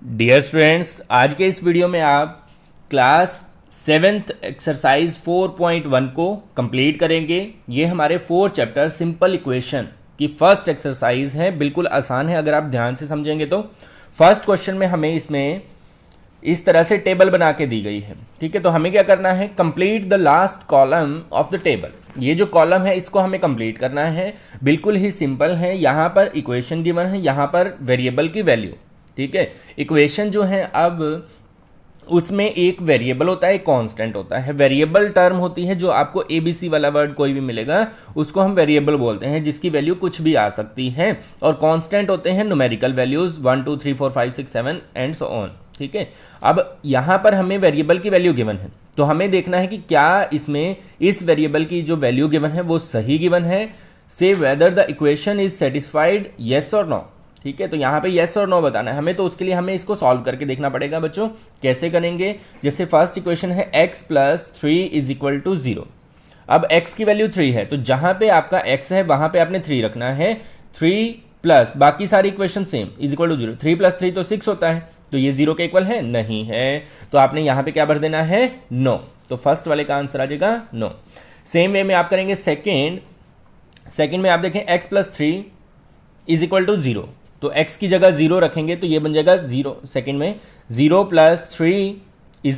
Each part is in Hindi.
डियर स्टूडेंट्स, आज के इस वीडियो में आप क्लास 7th एक्सरसाइज 4.1 को कंप्लीट करेंगे। ये हमारे 4 चैप्टर सिंपल इक्वेशन की फर्स्ट एक्सरसाइज है। बिल्कुल आसान है अगर आप ध्यान से समझेंगे तो। फर्स्ट क्वेश्चन में हमें इसमें इस तरह से टेबल बना के दी गई है, ठीक है। तो हमें क्या करना है, complete the last column of the table. ये जो कॉलम है इसको हमें कंप्लीट करना है। बिल्कुल ही सिंपल है। यहाँ पर इक्वेशन गिवन है, यहाँ पर वेरिएबल की वैल्यू, ठीक है। इक्वेशन जो है अब उसमें एक वेरिएबल होता है, एक कांस्टेंट होता है। वेरिएबल टर्म होती है जो आपको एबीसी वाला वर्ड कोई भी मिलेगा उसको हम वेरिएबल बोलते हैं, जिसकी वैल्यू कुछ भी आ सकती है। और कांस्टेंट होते हैं numerical values 1 2 3 4 5 6 7 and so on, ठीक है। अब यहाँ पर हमें वेरिएबल की वैल्यू गिवन है, तो हमें देखना है कि क्या इसमें इस वेरिएबल की जो वैल्यू गिवन है वो सही गिवन है। से whether the equation is satisfied, yes और नो, ठीक है। तो यहाँ पे येस और नो बताना है हमें, तो उसके लिए हमें इसको सॉल्व करके देखना पड़ेगा बच्चों। कैसे करेंगे, जैसे फर्स्ट इक्वेशन है x + 3 = 0। अब x की वैल्यू 3 है, तो जहां पे आपका x है वहां पे आपने 3 रखना है। 3 प्लस बाकी सारी इक्वेशन सेम = 0। 3 + 3 तो 6 होता है, तो ये 0 के इक्वल है, नहीं है। तो आपने यहाँ पे क्या भर देना है, नो। तो फर्स्ट वाले का आंसर आ जाएगा नो। सेम वे में आप करेंगे सेकेंड में आप देखें x + 3 = 0, तो x की जगह 0 रखेंगे तो ये बन जाएगा 0। सेकेंड में 0 + 3 =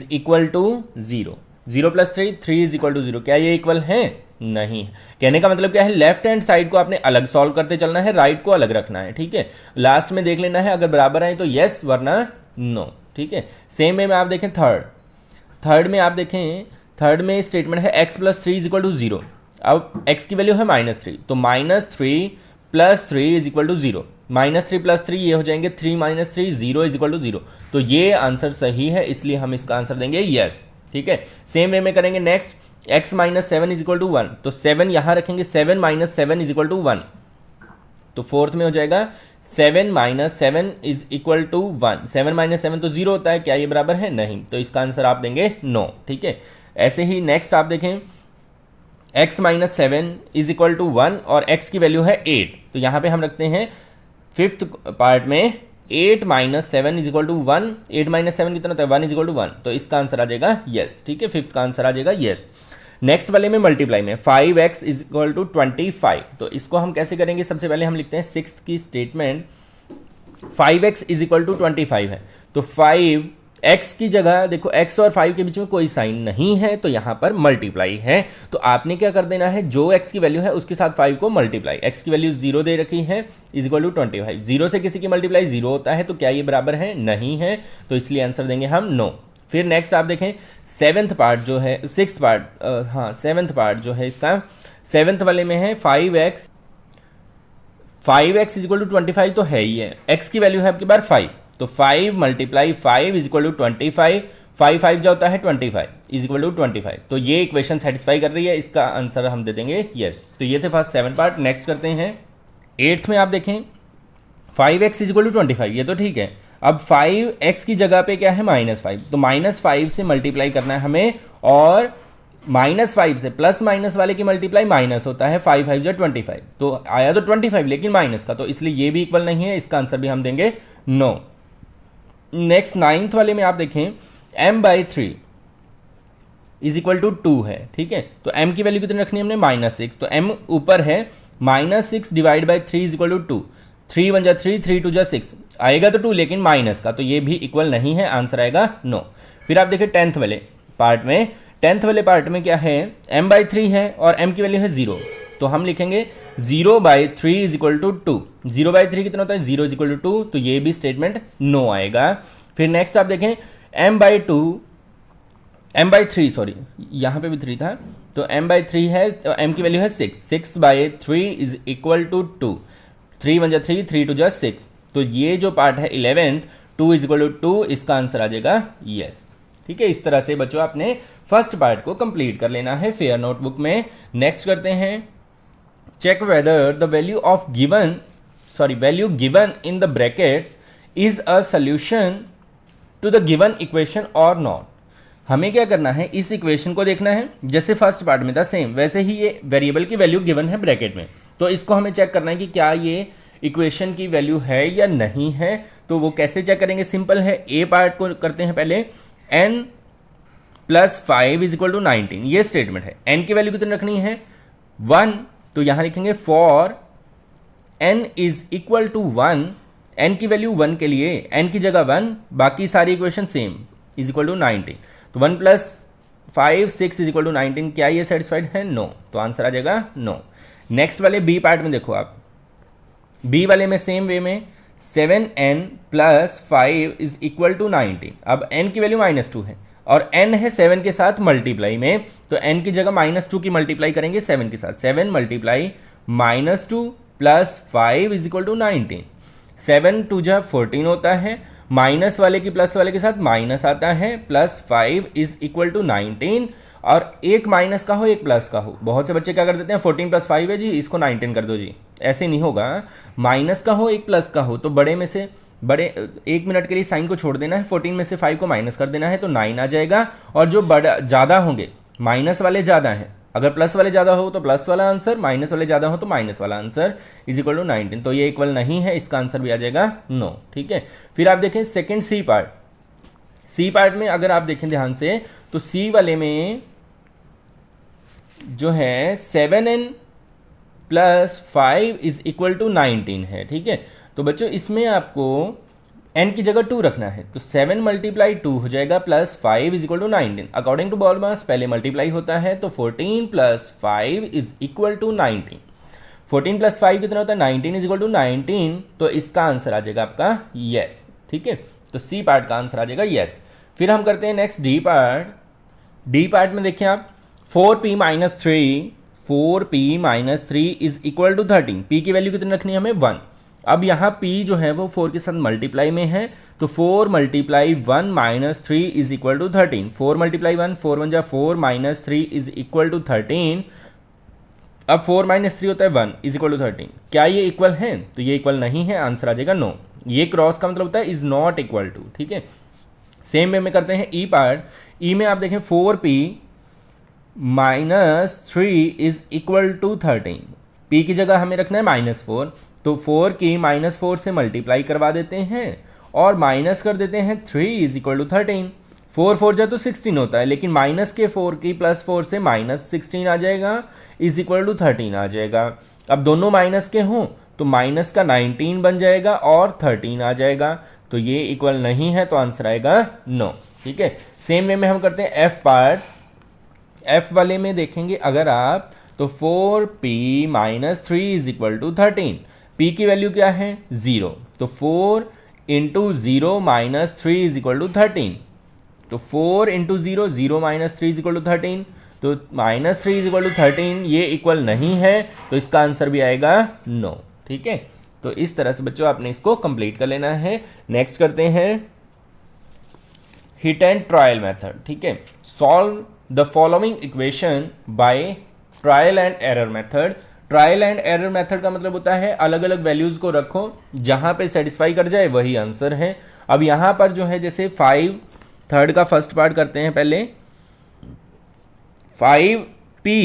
0। 0 + 3 3 = 0। क्या ये इक्वल है, नहीं। कहने का मतलब क्या है, लेफ्ट हैंड साइड को आपने अलग सॉल्व करते चलना है, राइट को अलग रखना है, ठीक है। लास्ट में देख लेना है, अगर बराबर आए तो यस वरना नो, ठीक है। सेम वे में आप देखें थर्ड में आप देखें, थर्ड में स्टेटमेंट है x + 3 = 0। अब x की वैल्यू है -3, तो -3 + 3 = 0। -3 + 3 ये हो जाएंगे 3 - 3 0 = 0। तो ये आंसर सही है, इसलिए हम इसका आंसर देंगे यस, ठीक है। सेम वे में करेंगे नेक्स्ट, x - 7 = 1, तो 7 यहाँ रखेंगे, 7 - 7 = 1। तो फोर्थ में हो जाएगा 7 - 7 = 1। 7 - 7 तो 0 होता है, क्या ये बराबर है, नहीं। तो इसका आंसर आप देंगे नो, ठीक है। ऐसे ही नेक्स्ट आप देखें, x - 7 = 1 और x की वैल्यू है 8, तो यहाँ पे हम रखते हैं फिफ्थ पार्ट में 8 - 7 = 1। 8 - 7 कितना होता है, 1 = 1, तो इसका आंसर आ जाएगा यस, ठीक है। फिफ्थ का आंसर आ जाएगा यस। नेक्स्ट वाले में मल्टीप्लाई में 5x = 25, तो इसको हम कैसे करेंगे, सबसे पहले हम लिखते हैं सिक्स्थ की स्टेटमेंट। 5x = 25 है, तो 5x की जगह देखो x और 5 के बीच में कोई साइन नहीं है, तो यहाँ पर मल्टीप्लाई है। तो आपने क्या कर देना है, जो x की वैल्यू है उसके साथ 5 को मल्टीप्लाई। x की वैल्यू 0 दे रखी है, = 25। 0 से किसी की मल्टीप्लाई 0 होता है, तो क्या ये बराबर है, नहीं है। तो इसलिए आंसर देंगे हम नो। फिर नेक्स्ट आप देखें सेवन्थ पार्ट जो है, सेवन्थ पार्ट जो है इसका, सेवन्थ वाले में है 5x = 25 तो है ही है। x की वैल्यू है आपके पास 5, तो 5 × 5 = 25। 5 5 जो होता है 25 = 25। तो ये इक्वेशन सेटिस्फाई कर रही है, इसका आंसर हम दे देंगे यस। तो ये थे फर्स्ट 7 पार्ट। नेक्स्ट करते हैं 8th में आप देखें 5x = 25, ये तो ठीक है। अब 5x की जगह पे क्या है, -5, तो -5 से मल्टीप्लाई करना है हमें, और -5 से प्लस माइनस वाले की मल्टीप्लाई माइनस होता है। 5 5 जो 25, तो आया तो 25 लेकिन माइनस का, तो इसलिए ये भी इक्वल नहीं है, इसका आंसर भी हम देंगे नो। नेक्स्ट 9th वाले में आप देखें m/3 = 2 है, ठीक है। तो m की वैल्यू कितनी रखनी है हमने, -6, तो m ऊपर है, -6 / 3 = 2। 3 1 = 3, 3 2 = 6, आएगा तो 2 लेकिन माइनस का, तो ये भी इक्वल नहीं है, आंसर आएगा नो। फिर आप देखिए 10th वाले पार्ट में, 10th वाले पार्ट में क्या है, m/3 है और m की वैल्यू है 0, तो हम लिखेंगे 0/3 = 2। 0/3 कितना होता है, 0 = 2, तो ये भी स्टेटमेंट नो आएगा। फिर नेक्स्ट आप देखें m/3 सॉरी, यहाँ पे भी 3 था, तो m/3 है, तो m की वैल्यू है 6। 6/3 = 2। 3 1 = 3, 3 2 = 6, तो ये जो पार्ट है 11th 2 = 2, इसका आंसर आ जाएगा यस, ठीक है। इस तरह से बच्चों आपने फर्स्ट पार्ट को कंप्लीट कर लेना है फेयर नोटबुक में। नेक्स्ट करते हैं, check whether the value given in the brackets is a solution to the given equation और नॉट। हमें क्या करना है, इस इक्वेशन को देखना है, जैसे फर्स्ट पार्ट में था सेम वैसे ही ये वेरिएबल की वैल्यू गिवन है ब्रैकेट में, तो इसको हमें चेक करना है कि क्या ये इक्वेशन की वैल्यू है या नहीं है। तो वो कैसे चेक करेंगे, सिंपल है। ए पार्ट को करते हैं पहले, n plus 5 is equal to 19, ये स्टेटमेंट है। n की वैल्यू कितनी रखनी है, 1, तो यहां लिखेंगे for n is equal to 1, n की वैल्यू 1 के लिए n की जगह 1, बाकी सारी equation same, is equal to 19। तो 1 प्लस 5 6 इज इक्वल टू 19, क्या ये सेटिस्फाइड है, नो, तो आंसर आ जाएगा नो। नेक्स्ट वाले बी पार्ट में देखो आप, बी वाले में सेम वे में 7n plus 5 is equal to 19। अब n की वैल्यू -2 है और n है 7 के साथ मल्टीप्लाई में, तो n की जगह -2 की मल्टीप्लाई करेंगे 7 के साथ, 7 multiply -2 plus 5 is equal to 19। 7 2 जा 14 होता है, माइनस वाले की प्लस वाले के साथ माइनस आता है, प्लस 5 इज इक्वल टू 19। और एक माइनस का हो एक प्लस का हो, बहुत से बच्चे क्या कर देते हैं 14 प्लस 5 है जी, इसको 19 कर दो जी, ऐसे नहीं होगा। माइनस का हो एक प्लस का हो, तो बड़े में से बड़े 1 मिनट के लिए साइन को छोड़ देना है, 14 में से 5 को माइनस कर देना है, तो 9 आ जाएगा। और जो बड़ा ज़्यादा होंगे, माइनस वाले ज़्यादा हैं, अगर प्लस वाले ज़्यादा हो तो प्लस वाला आंसर, माइनस वाले ज़्यादा हो तो माइनस वाला आंसर, इज इक्वल टू 19। तो ये इक्वल नहीं है, इसका आंसर भी आ जाएगा नो, ठीक है। फिर आप देखें second C part, C part में अगर आप देखें ध्यान से, तो सी वाले में जो है 7n plus 5 is equal to 19 है, ठीक है। तो बच्चों इसमें आपको n की जगह 2 रखना है, तो 7 मल्टीप्लाई 2 हो जाएगा plus 5 is equal to 19। According to BODMAS पहले मल्टीप्लाई होता है, तो 14 plus 5 is equal to 19। 14 plus 5 कितना होता है, 19 इज इक्वल टू 19, तो इसका आंसर आ जाएगा आपका यस, ठीक है। तो सी पार्ट का आंसर आ जाएगा यस। फिर हम करते हैं next D part. D part में देखिए आप 4p minus 3, 4p minus 3 is equal to 13, p की वैल्यू कितनी रखनी है हमें 1। अब यहाँ p जो है वो 4 के साथ मल्टीप्लाई में है, तो 4 multiply 1 minus 3 is equal to 13। 4 multiply 1, 4 1 जा 4 माइनस 3 इज इक्वल टू 13। अब 4 माइनस 3 होता है 1 इज इक्वल टू 13, क्या ये इक्वल है, तो ये इक्वल नहीं है, आंसर आ जाएगा नो। ये क्रॉस का मतलब होता है इज नॉट इक्वल टू, ठीक है। सेम वे में करते हैं ई पार्ट। ई में आप देखें 4p minus 3 is equal to 13, p की जगह हमें रखना है -4, तो 4 की -4 से मल्टीप्लाई करवा देते हैं और माइनस कर देते हैं 3 इज इक्वल टू 13। 4 4 जा तो 16 होता है, लेकिन माइनस के 4 की प्लस 4 से -16 आ जाएगा, इज इक्वल टू 13 आ जाएगा। अब दोनों माइनस के हों तो माइनस का 19 बन जाएगा और 13 आ जाएगा, तो ये इक्वल नहीं है, तो आंसर आएगा नो, ठीक है। सेम वे में हम करते हैं एफ पार्ट। एफ वाले में देखेंगे अगर आप, तो 4p minus 3 is equal to 13, p की वैल्यू क्या है 0, तो 4 into 0 minus 3 is equal to 13, तो 4 into 0, 0 minus 3 is equal to 13, तो माइनस 3 इज इक्वल टू 13, ये इक्वल नहीं है, तो इसका आंसर भी आएगा नो, ठीक है। तो इस तरह से बच्चों आपने इसको कंप्लीट कर लेना है। नेक्स्ट करते हैं हिट एंड ट्रायल मेथड, ठीक है। Solve the following equation by trial and error method. Trial and error method का मतलब होता है अलग अलग वैल्यूज को रखो, जहां पे सेटिस्फाई कर जाए वही आंसर है। अब यहां पर जो है जैसे 5 थर्ड का फर्स्ट पार्ट करते हैं पहले, 5p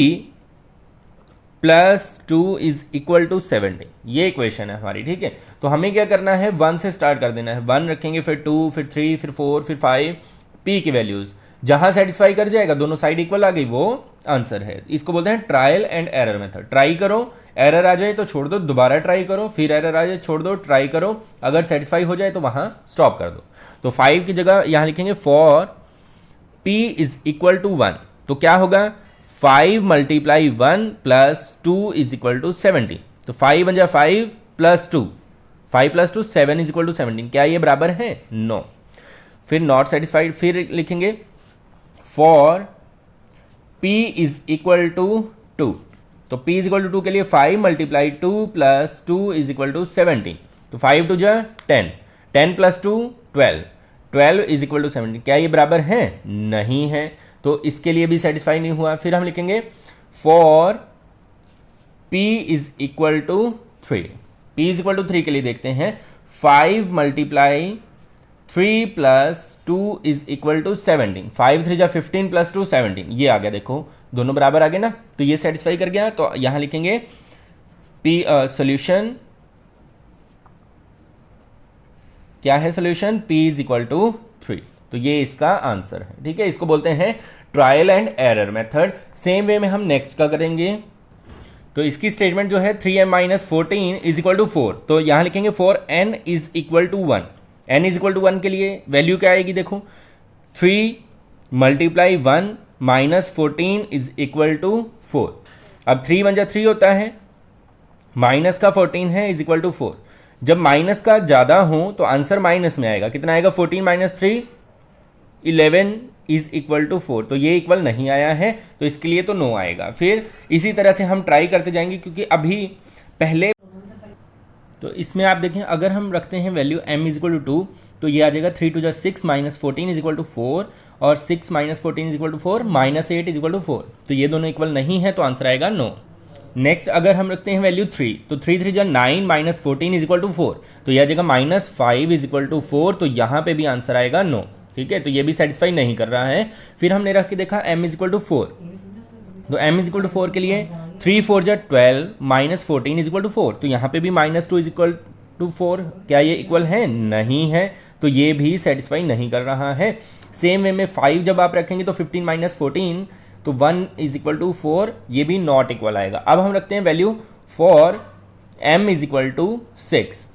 plus 2 is equal to 70, ये इक्वेशन है हमारी, ठीक है। तो हमें क्या करना है, 1 से स्टार्ट कर देना है, 1 रखेंगे, फिर 2, फिर 3, फिर 4, फिर 5, p की वैल्यूज जहां सेटिस्फाई कर जाएगा, दोनों साइड इक्वल आ गई, वो आंसर है। इसको बोलते हैं trial and error method. Try करो, एरर आ जाए तो छोड़ दो, दोबारा ट्राई करो, फिर एरर आ जाए छोड़ दो, ट्राई करो, अगर सेटिस्फाई हो जाए तो वहां स्टॉप कर दो। तो 5 की जगह यहां लिखेंगे for p is equal to 1, तो क्या होगा 5 multiply 1 plus 2 is equal to 70, तो 5 1 जा 5 plus 2, 5 plus 2 7 is equal to 17, क्या ये बराबर है, नो। फिर नॉट सेटिस्फाइड, फिर लिखेंगे for p is equal to 2, तो p इज इक्वल टू 2 के लिए 5 multiply 2 plus 2 is equal to 17, तो 5 2 जा 10, 10 प्लस 2 12, 12 इज इक्वल टू 17, क्या ये बराबर है, नहीं है, तो इसके लिए भी सेटिस्फाई नहीं हुआ। फिर हम लिखेंगे for p is equal to 3, p is equal to 3 के लिए देखते हैं 5 multiply 3 plus 2 is equal to 17, 5 3 जा 15 प्लस 2 17, ये आ गया, देखो दोनों बराबर आ गए ना, तो ये सेटिस्फाई कर गया। तो यहां लिखेंगे p सोल्यूशन क्या है solution, p is equal to 3। तो ये इसका आंसर है, ठीक है। इसको बोलते हैं trial and error method. Same way में हम नेक्स्ट का करेंगे। तो इसकी स्टेटमेंट जो है 3m minus 14 is equal to 4। तो यहाँ लिखेंगे for n is equal to 1। n is equal to 1 के लिए वैल्यू क्या आएगी, देखो 3 multiply 1 minus 14 is equal to 4। अब 3 1 जा 3 होता है, माइनस का 14 है इज इक्वल टू 4। जब माइनस का ज़्यादा हो तो आंसर माइनस में आएगा। कितना आएगा, 14 माइनस 3 11 इज इक्वल टू 4। तो ये इक्वल नहीं आया है, तो इसके लिए तो नो आएगा। फिर इसी तरह से हम ट्राई करते जाएंगे, क्योंकि अभी पहले तो इसमें आप देखें अगर हम रखते हैं value m is equal to 2 तो ये आ जाएगा 3 2 जा 6 माइनस 14 इज इक्वल टू 4 और 6 minus 14 is equal to 4 minus 8 is equal to 4। तो ये दोनों इक्वल नहीं है, तो आंसर आएगा नो। नेक्स्ट अगर हम रखते हैं वैल्यू 3 तो 3 3 जा 9 माइनस 14 इज इक्वल टू 4। तो यह आ जाएगा माइनस 5 इज इक्वल टू 4। तो यहाँ पे भी आंसर आएगा नो, ठीक है। तो ये भी सेटिस्फाई नहीं कर रहा है। फिर हमने रख के देखा m इज इक्वल टू 4। तो m इज इक्वल टू 4 के लिए 3 4 जा 12 माइनस 14 इज इक्वल टू 4। तो यहाँ पे भी माइनस 2 इज इक्वल टू 4। क्या ये इक्वल है, नहीं है, तो ये भी सेटिस्फाई नहीं कर रहा है। सेम वे में 5 जब आप रखेंगे तो 15 माइनस 14 तो 1 इज इक्वल टू 4, ये भी नॉट इक्वल आएगा। अब हम रखते हैं value for m is equal to 6।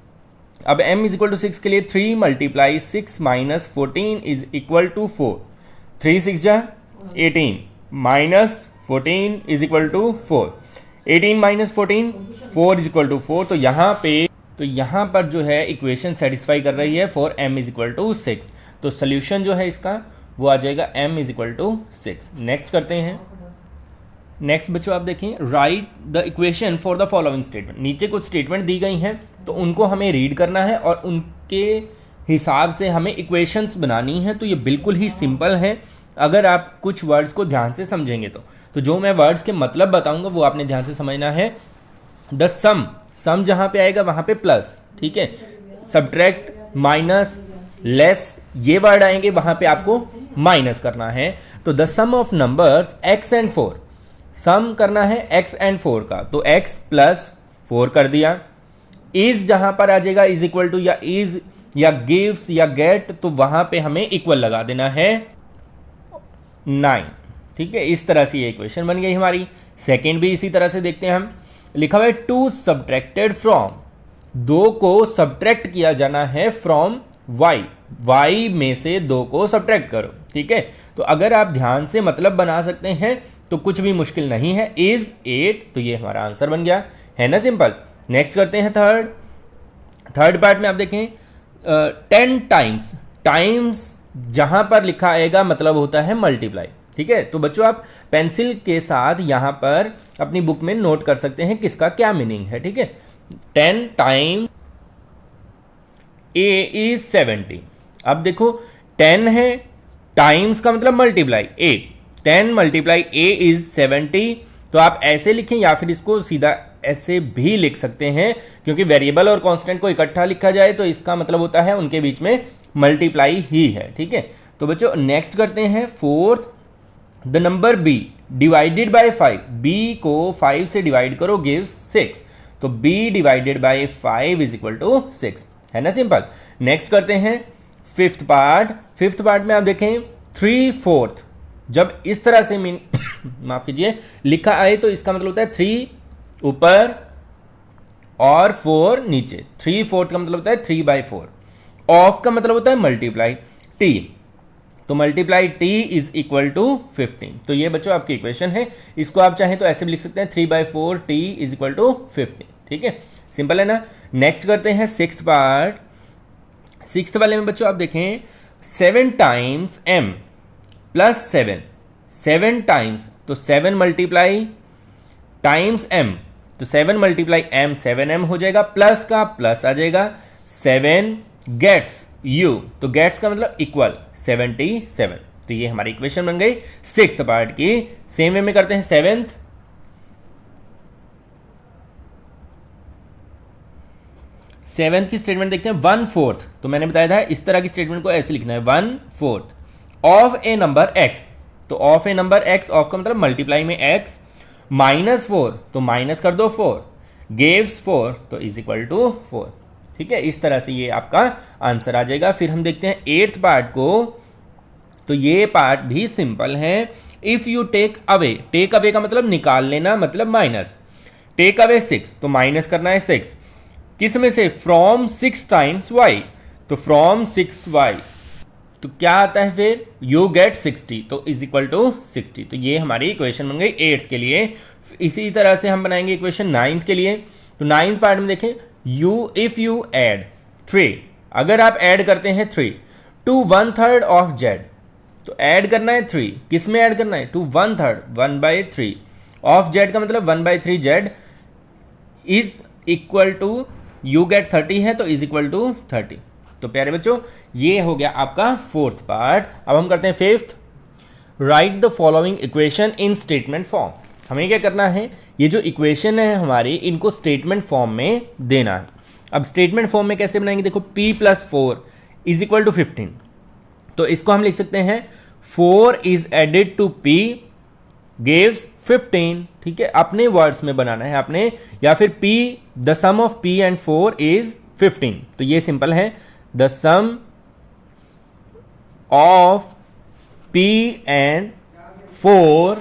अब m इज इक्वल टू 6 के लिए 3 multiply 6 minus 14 is equal to 4। 3 6 जा 18 minus 14 is equal to 4। 18 minus 14 4 is equal to 4। तो यहाँ पर जो है इक्वेशन सेटिस्फाई कर रही है for m is equal to 6। तो सोल्यूशन जो है इसका वो आ जाएगा m is equal to 6। Next करते हैं। नेक्स्ट बच्चों आप देखें, write the equation for the following statement. नीचे कुछ स्टेटमेंट दी गई हैं तो उनको हमें रीड करना है और उनके हिसाब से हमें इक्वेशंस बनानी है। तो ये बिल्कुल ही सिंपल है अगर आप कुछ वर्ड्स को ध्यान से समझेंगे तो जो मैं वर्ड्स के मतलब बताऊंगा वो आपने ध्यान से समझना है। द सम जहाँ पे आएगा वहाँ पे प्लस, ठीक है। सब्ट्रैक्ट, माइनस, लेस ये वर्ड आएंगे वहाँ पे आपको माइनस करना है। तो the sum of numbers x and 4, sum करना है x एंड 4 का, तो x प्लस 4 कर दिया। इज जहां पर आ जाएगा इज इक्वल टू या इज या गिव्स या गेट, तो वहां पे हमें इक्वल लगा देना है 9, ठीक है। इस तरह से ये इक्वेशन बन गई हमारी। सेकेंड भी इसी तरह से देखते हैं हम। लिखा हुआ है टू सब्ट्रैक्टेड फ्रॉम, 2 को सब्ट्रैक्ट किया जाना है फ्रॉम y में से 2 को सब्ट्रैक्ट करो, ठीक है। तो अगर आप ध्यान से मतलब बना सकते हैं तो कुछ भी मुश्किल नहीं है। इज 8, तो ये हमारा आंसर बन गया, है ना, सिंपल। नेक्स्ट करते हैं थर्ड पार्ट में आप देखें 10 टाइम्स जहां पर लिखा आएगा मतलब होता है मल्टीप्लाई, ठीक है। तो बच्चों आप पेंसिल के साथ यहां पर अपनी बुक में नोट कर सकते हैं किसका क्या मीनिंग है, ठीक है। 10 टाइम्स a इज 70। अब देखो 10 है, टाइम्स का मतलब multiply a, 10 multiply a is 70। तो आप ऐसे लिखें या फिर इसको सीधा ऐसे भी लिख सकते हैं, क्योंकि वेरिएबल और कांस्टेंट को इकट्ठा लिखा जाए तो इसका मतलब होता है उनके बीच में मल्टीप्लाई ही है, ठीक है। तो बच्चों नेक्स्ट करते हैं fourth, the number b divided by 5, b को 5 से डिवाइड करो गिव्स 6। तो b divided by 5 is equal to 6, है ना, सिंपल। नेक्स्ट करते हैं फिफ्थ पार्ट में आप देखें 3/4, जब इस तरह से माफ कीजिए लिखा आए तो इसका मतलब होता है 3 ऊपर और 4 नीचे। 3/4 का मतलब होता है 3/4। ऑफ का मतलब होता है मल्टीप्लाई t, तो multiply t is equal to 15। तो ये बच्चों आपकी इक्वेशन है। इसको आप चाहें तो ऐसे भी लिख सकते हैं 3/4 t इज इक्वल टू 15, ठीक है, सिंपल है ना। नेक्स्ट करते हैं सिक्स्थ पार्ट। सिक्स्थ वाले में बच्चों आप देखें 7 टाइम्स m प्लस 7 टाइम्स, तो 7 मल्टीप्लाई टाइम्स m, तो 7 मल्टीप्लाई m 7m हो जाएगा, प्लस का प्लस आ जाएगा, 7 गेट्स u, तो गेट्स का मतलब इक्वल 77। तो ये हमारी इक्वेशन बन गई सिक्स्थ पार्ट की। सेम वे में करते हैं सेवेंथ की स्टेटमेंट देखते हैं 1/4। तो मैंने बताया था इस तरह की स्टेटमेंट को ऐसे लिखना है 1/4 ऑफ ए नंबर x, तो of A number x, of का मतलब मल्टीप्लाई में x, -4 तो माइनस कर दो 4, गिव्स 4 तो इज इक्वल टू 4, ठीक है, इस तरह से ये आपका आंसर आ जाएगा। फिर हम देखते हैं 8th पार्ट को, तो ये पार्ट भी सिंपल है। इफ यू टेक अवे का मतलब निकाल लेना, मतलब माइनस। टेक अवे 6, तो माइनस करना है 6 किस में से, फ्रॉम 6 टाइम्स वाई, तो फ्रॉम 6y, तो क्या आता है फिर, यू गेट 60, तो इज इक्वल टू 60। तो ये हमारी इक्वेशन बन गई 8th के लिए। इसी तरह से हम बनाएंगे इक्वेशन 9th के लिए। तो 9th पार्ट में देखें, इफ यू ऐड 3, अगर आप ऐड करते हैं 3 टू 1/3 ऑफ z, तो ऐड करना है 3 किस में ऐड करना है, टू 1/3 1/3 ऑफ z का मतलब 1/3 z is equal to, you get 30 है तो इज इक्वल टू 30। तो प्यारे बच्चों ये हो गया आपका 4th पार्ट। अब हम करते हैं 5th। Right the following equation in statement form. हमें क्या करना है, ये जो इक्वेशन है हमारी, इनको स्टेटमेंट फॉर्म में देना है। अब स्टेटमेंट फॉर्म में कैसे बनाएंगे, देखो p + 4 इज इक्वल टू 15, तो इसको हम लिख सकते हैं 4 is added to p gives 15। ठीक है, अपने वर्ड्स में बनाना है आपने, या फिर p the sum of p and 4 is 15। तो ये सिंपल है, the sum of p and 4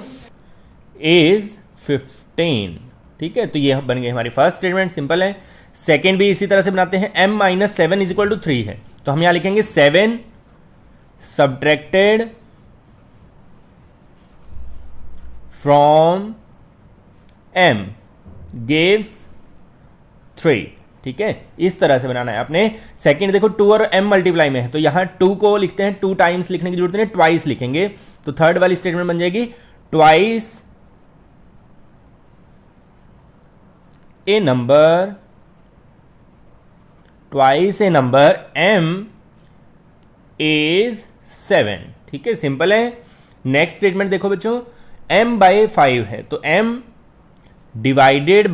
is 15। ठीक है, तो ये बन गई हमारी फर्स्ट स्टेटमेंट, सिंपल है। सेकेंड भी इसी तरह से बनाते हैं, m - 7 इज इक्वल टू 3 है, तो हम यहां लिखेंगे 7 सब्ट्रैक्टेड फ्रॉम m गिव्स 3। ठीक है, इस तरह से बनाना है आपने। सेकंड देखो 2 और m मल्टीप्लाई में है, तो यहां 2 को लिखते हैं, 2 टाइम्स लिखने की जरूरत नहीं, ट्वाइस लिखेंगे। तो थर्ड वाली स्टेटमेंट बन जाएगी twice A number m is 7। ठीक है, सिंपल है। नेक्स्ट स्टेटमेंट देखो बच्चों, m/5 है, तो m divided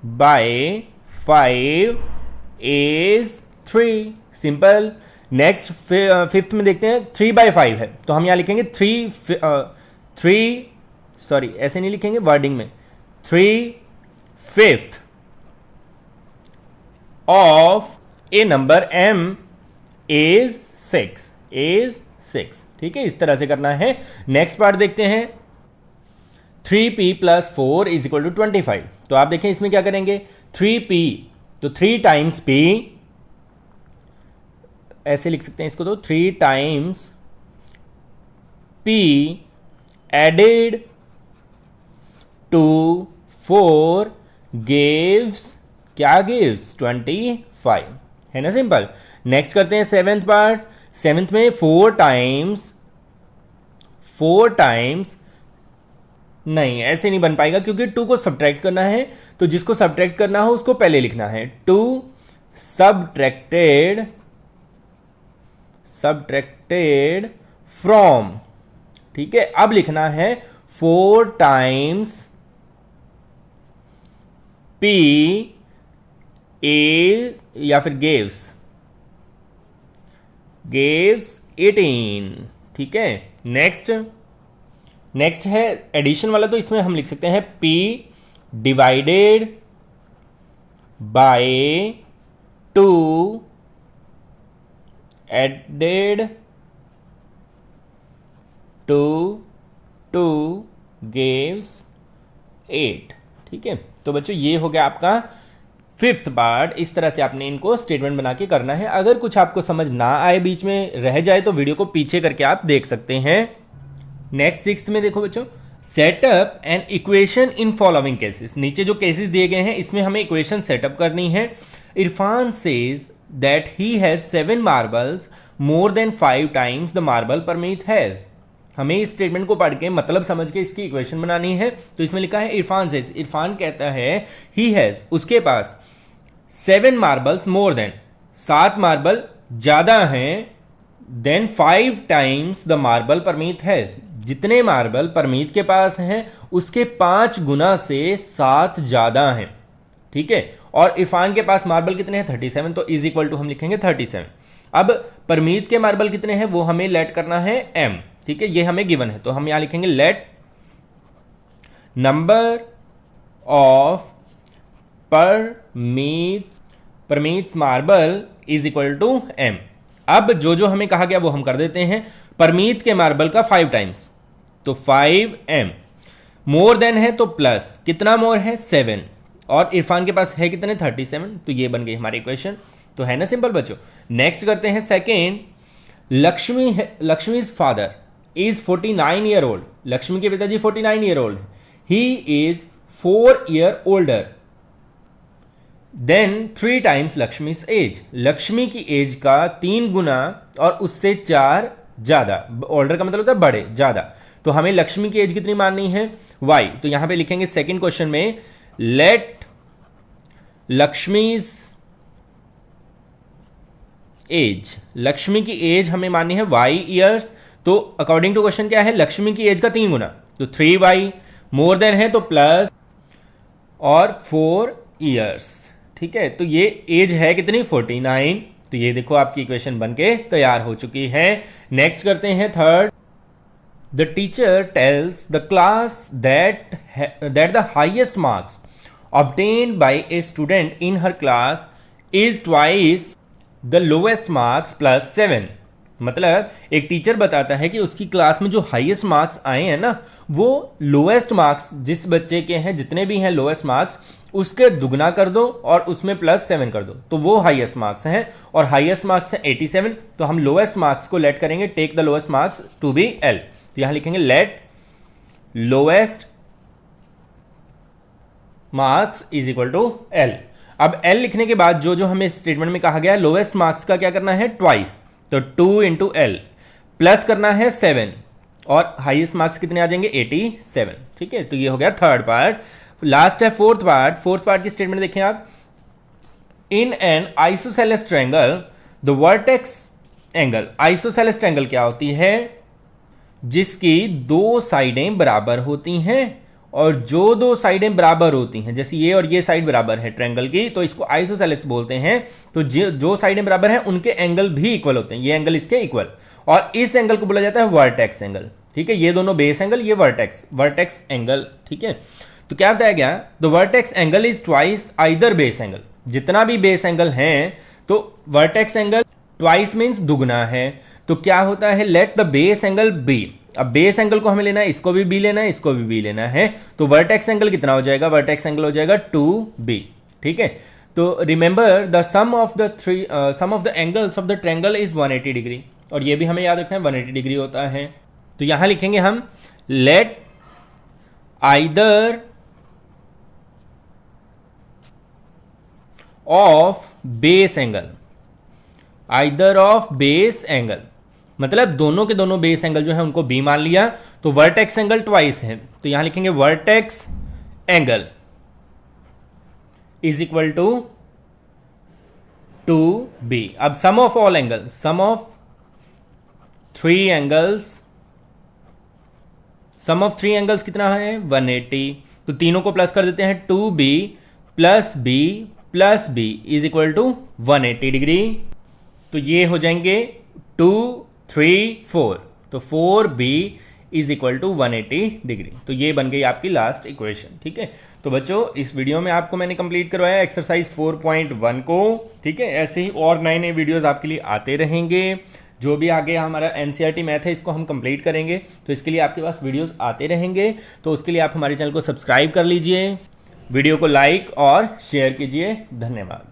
by 5 is 3, simple. Next 5th में देखते हैं 3/5 है, तो हम यहां लिखेंगे 3 सॉरी ऐसे नहीं लिखेंगे वर्डिंग में, 3/5 of A number m is 6। ठीक है, इस तरह से करना है। नेक्स्ट पार्ट देखते हैं, 3p + 4 इज इक्वल टू 25। तो आप देखें इसमें क्या करेंगे, 3p, तो 3 टाइम्स p, ऐसे लिख सकते हैं इसको, तो 3 times p added to 4 gives, क्या गिव्स, 25, है ना, सिंपल। नेक्स्ट करते हैं 7th पार्ट। 7th में 4 टाइम्स नहीं, ऐसे नहीं बन पाएगा क्योंकि 2 को सब्ट्रैक्ट करना है, तो जिसको सब्ट्रैक्ट करना हो उसको पहले लिखना है, 2 सब्ट्रैक्टेड फ्रॉम। ठीक है, अब लिखना है 4 टाइम्स p इज, या फिर गिव्स 18। ठीक है, नेक्स्ट है एडिशन वाला, तो इसमें हम लिख सकते हैं p divided by 2 added to 2 gives 8। ठीक है, तो बच्चों ये हो गया आपका 5th पार्ट। इस तरह से आपने इनको स्टेटमेंट बना के करना है। अगर कुछ आपको समझ ना आए, बीच में रह जाए, तो वीडियो को पीछे करके आप देख सकते हैं। नेक्स्ट 6th में देखो बच्चों, setup an equation in following cases. नीचे जो केसेस दिए गए हैं इसमें हमें इक्वेशन सेटअप करनी है। Irfan says that he has 7 marbles more then 5 times the marble Parmeet has. हमें इस स्टेटमेंट को पढ़ के मतलब समझ के इसकी इक्वेशन बनानी है। तो इसमें लिखा है इरफान सेज, इरफान कहता है ही हैज, उसके पास 7 मार्बल्स मोर देन, 7 मार्बल ज्यादा हैं, than 5 times the marble Parmeet has, जितने मार्बल परमीत के पास हैं उसके 5 गुना से 7 ज्यादा हैं। ठीक है, और इरफान के पास मार्बल कितने हैं, 37, तो इज इक्वल टू हम लिखेंगे 37। अब परमीत के मार्बल कितने हैं वो हमें लेट करना है m। ठीक है, ये हमें गिवन है, तो हम यहां लिखेंगे let number of permits marble is equal to m। अब जो हमें कहा गया वो हम कर देते हैं। परमीत के मार्बल का 5 टाइम्स, तो 5m। मोर देन है तो प्लस, कितना मोर है 7, और इरफान के पास है कितने 37, तो ये बन गई हमारी इक्वेशन। तो है ना सिंपल बच्चों। नेक्स्ट करते हैं second. Lakshmi's father is 49 year old. Lakshmi के पिताजी 49 year old, he is 4 year older than 3 times Lakshmi's age. Lakshmi की एज का 3 गुना और उससे 4 ज्यादा। ओल्डर का मतलब होता है बड़े, ज्यादा। तो हमें लक्ष्मी की एज कितनी माननी है y। तो यहां पे लिखेंगे सेकंड क्वेश्चन में, लेट लक्ष्मीज एज। लक्ष्मी की एज हमें माननी है y ईयर्स। तो अकॉर्डिंग टू क्वेश्चन क्या है, लक्ष्मी की एज का 3 गुना, तो 3y। मोर देन है तो प्लस और 4 ईयर्स। ठीक है, तो ये एज है कितनी 49। तो ये देखो आपकी इक्वेशन बनके तैयार हो चुकी है। नेक्स्ट करते हैं third. The teacher tells the class that the highest marks obtained by a student in her class is twice the lowest marks plus 7। मतलब एक टीचर बताता है कि उसकी क्लास में जो हाईएस्ट मार्क्स आए हैं ना, वो लोएस्ट मार्क्स जिस बच्चे के हैं, जितने भी हैं लोएस्ट मार्क्स, उसके दुगना कर दो और उसमें प्लस 7 कर दो, तो वो हाईएस्ट मार्क्स हैं। और हाईएस्ट मार्क्स है 87, तो हम लोएस्ट मार्क्स को लेट करेंगे, take the lowest marks to be L. तो यहां लिखेंगे let lowest marks is equal to L. अब एल लिखने के बाद जो हमें स्टेटमेंट में कहा गया है, लोएस्ट मार्क्स का क्या करना है ट्वाइस, तो 2 इंटू एल, प्लस करना है 7, और हाईएस्ट मार्क्स कितने आ जाएंगे 87। ठीक है, तो ये हो गया थर्ड पार्ट। लास्ट है फोर्थ पार्ट। फोर्थ पार्ट की स्टेटमेंट देखें आप, in an isosceles triangle the vertex angle. Isosceles triangle क्या होती है, जिसकी 2 साइडें बराबर होती हैं, और जो 2 साइडें बराबर होती हैं, जैसे ये और ये साइड बराबर है ट्रायंगल की, तो इसको आइसोसेलेस बोलते हैं। तो जो साइडें बराबर हैं उनके एंगल भी इक्वल होते हैं, ये एंगल इसके इक्वल, और इस एंगल को बोला जाता है वर्टेक्स एंगल। ठीक है, ये दोनों बेस एंगल, ये वर्टेक्स एंगल। ठीक है, तो क्या बताया गया, the vertex angle is twice either base angle. जितना भी बेस एंगल हैं, तो वर्टेक्स एंगल ट्वाइस मीन्स दुगना है। तो क्या होता है, let the base angle B. अब बेस एंगल को हमें लेना है, इसको भी बी लेना है, इसको भी बी लेना है, तो वर्टेक्स एंगल कितना हो जाएगा, वर्टेक्स एंगल हो जाएगा 2b। ठीक है, तो remember the sum of the angles of the triangle is 180 degree, और ये भी हमें याद रखना है 180 डिग्री होता है। तो यहां लिखेंगे हम let either of base angle, either of base angle, मतलब दोनों के दोनों बेस एंगल जो है उनको बी मान लिया, तो वर्टेक्स एंगल ट्वाइस है, तो यहां लिखेंगे vertex angle is equal to 2b। अब sum of all angle, sum of 3 angles, sum of 3 angles कितना है 180, तो तीनों को प्लस कर देते हैं, 2b plus b is equal to 180 degree. तो ये हो जाएंगे 2 3 4, तो 4b is equal to 180 degree. तो ये बन गई आपकी लास्ट इक्वेशन। ठीक है, तो बच्चों इस वीडियो में आपको मैंने कंप्लीट करवाया एक्सरसाइज 4.1 को। ठीक है, ऐसे ही और नए नए वीडियोस आपके लिए आते रहेंगे। जो भी आगे हमारा एनसीईआरटी मैथ है, इसको हम कंप्लीट करेंगे, तो इसके लिए आपके पास वीडियोस आते रहेंगे। तो उसके लिए आप हमारे चैनल को सब्सक्राइब कर लीजिए, वीडियो को लाइक और शेयर कीजिए। धन्यवाद।